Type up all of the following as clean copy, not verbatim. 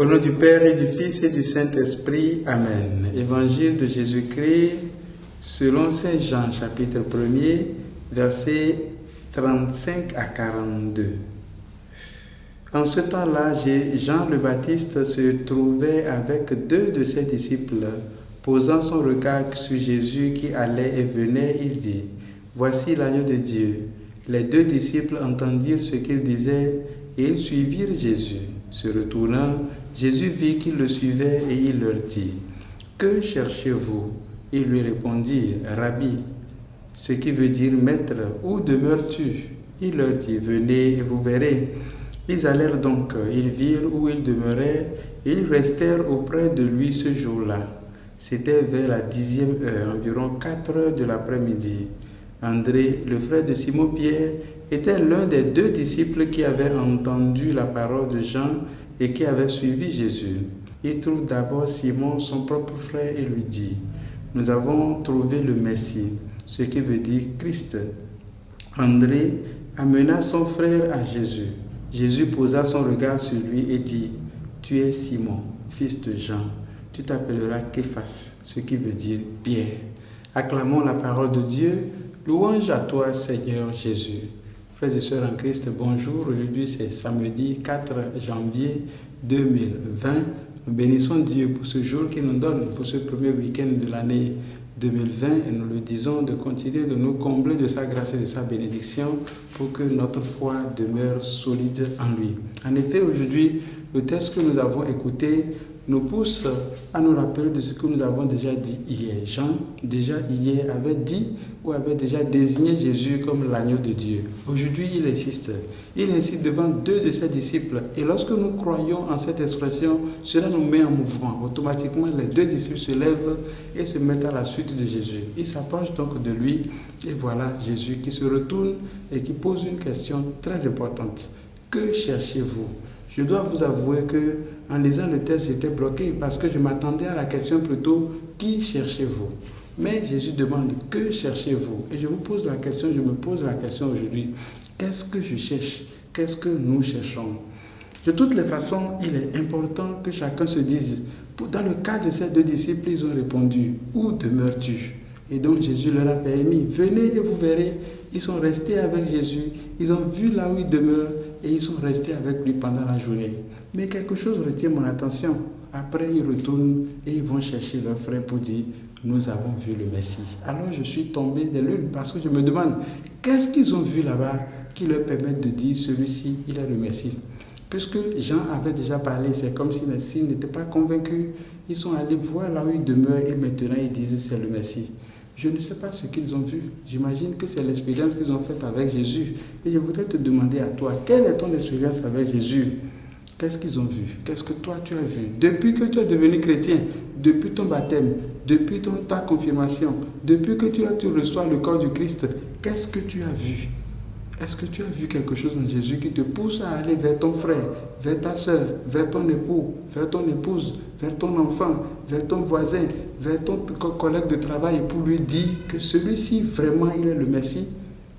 Au nom du Père et du Fils et du Saint-Esprit. Amen. Évangile de Jésus-Christ selon Saint Jean, chapitre 1er, versets 35 à 42. En ce temps-là, Jean le Baptiste se trouvait avec 2 de ses disciples. Posant son regard sur Jésus qui allait et venait, il dit : Voici l'agneau de Dieu. Les 2 disciples entendirent ce qu'il disait et ils suivirent Jésus. Se retournant, Jésus vit qu'ils le suivaient et il leur dit : Que cherchez-vous ? Ils lui répondirent : Rabbi, ce qui veut dire maître, où demeures-tu ? Il leur dit : Venez et vous verrez. Ils allèrent donc, ils virent où il demeurait et ils restèrent auprès de lui ce jour-là. C'était vers la 10e heure, environ 4 heures de l'après-midi. André, le frère de Simon-Pierre, était l'un des 2 disciples qui avaient entendu la parole de Jean et qui avaient suivi Jésus. Il trouve d'abord Simon, son propre frère, et lui dit : Nous avons trouvé le Messie, ce qui veut dire Christ. André amena son frère à Jésus. Jésus posa son regard sur lui et dit : Tu es Simon, fils de Jean. Tu t'appelleras Képhas, ce qui veut dire Pierre. Acclamons la parole de Dieu. Louange à toi, Seigneur Jésus. Frères et sœurs en Christ, bonjour. Aujourd'hui, c'est samedi 4 janvier 2020. Nous bénissons Dieu pour ce jour qu'il nous donne, pour ce premier week-end de l'année 2020. Et nous le disons de continuer de nous combler de sa grâce et de sa bénédiction pour que notre foi demeure solide en lui. En effet, aujourd'hui, le texte que nous avons écouté nous pousse à nous rappeler de ce que nous avons déjà dit hier. Jean, déjà hier, avait dit ou avait déjà désigné Jésus comme l'agneau de Dieu. Aujourd'hui, il insiste. Il insiste devant 2 de ses disciples. Et lorsque nous croyons en cette expression, cela nous met en mouvement. Automatiquement, les 2 disciples se lèvent et se mettent à la suite de Jésus. Ils s'approchent donc de lui et voilà Jésus qui se retourne et qui pose une question très importante. Que cherchez-vous ? Je dois vous avouer que en lisant le texte, j'étais bloqué parce que je m'attendais à la question plutôt « Qui cherchez-vous » Mais Jésus demande « Que cherchez-vous » Et je vous pose la question, je me pose la question aujourd'hui. Qu'est-ce que je cherche ? Qu'est-ce que nous cherchons ? De toutes les façons, il est important que chacun se dise. Dans le cas de ces 2 disciples, ils ont répondu « Où demeures-tu » Et donc Jésus leur a permis « Venez et vous verrez ». Ils sont restés avec Jésus, ils ont vu là où il demeure et ils sont restés avec lui pendant la journée. Mais quelque chose retient mon attention. Après, ils retournent et ils vont chercher leur frère pour dire « Nous avons vu le Messie ». Alors je suis tombé des lunes parce que je me demande qu'est-ce qu'ils ont vu là-bas qui leur permettent de dire « Celui-ci, il est le Messie ». Puisque Jean avait déjà parlé, c'est comme s'ils n'étaient pas convaincus. Ils sont allés voir là où il demeure et maintenant ils disent « C'est le Messie ». Je ne sais pas ce qu'ils ont vu. J'imagine que c'est l'expérience qu'ils ont faite avec Jésus. Et je voudrais te demander à toi, quelle est ton expérience avec Jésus ? Qu'est-ce qu'ils ont vu ? Qu'est-ce que toi tu as vu ? Depuis que tu es devenu chrétien, depuis ton baptême, depuis ta confirmation, depuis que tu reçois le corps du Christ, qu'est-ce que tu as vu ? Est-ce que tu as vu quelque chose en Jésus qui te pousse à aller vers ton frère, vers ta soeur, vers ton époux, vers ton épouse, vers ton enfant, vers ton voisin, vers ton collègue de travail pour lui dire que celui-ci vraiment il est le Messie ?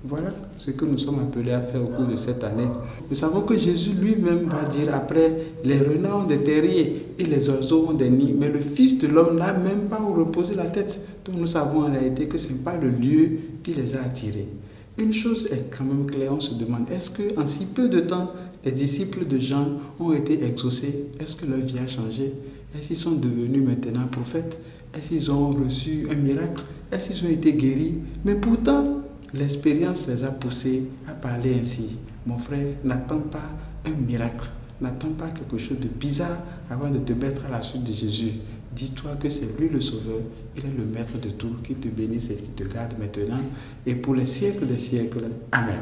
Voilà ce que nous sommes appelés à faire au cours de cette année. Nous savons que Jésus lui-même va dire après, les renards ont des terriers et les oiseaux ont des nids, mais le Fils de l'homme n'a même pas où reposer la tête. Donc nous savons en réalité que ce n'est pas le lieu qui les a attirés. Une chose est quand même claire, on se demande, est-ce qu'en si peu de temps, les disciples de Jean ont été exaucés ? Est-ce que leur vie a changé ? Est-ce qu'ils sont devenus maintenant prophètes ? Est-ce qu'ils ont reçu un miracle ? Est-ce qu'ils ont été guéris ? Mais pourtant, l'expérience les a poussés à parler ainsi. Mon frère, n'attends pas un miracle, n'attends pas quelque chose de bizarre avant de te mettre à la suite de Jésus. Dis-toi que c'est lui le Sauveur, il est le Maître de tout, qui te bénisse et qui te garde maintenant et pour les siècles des siècles. Amen.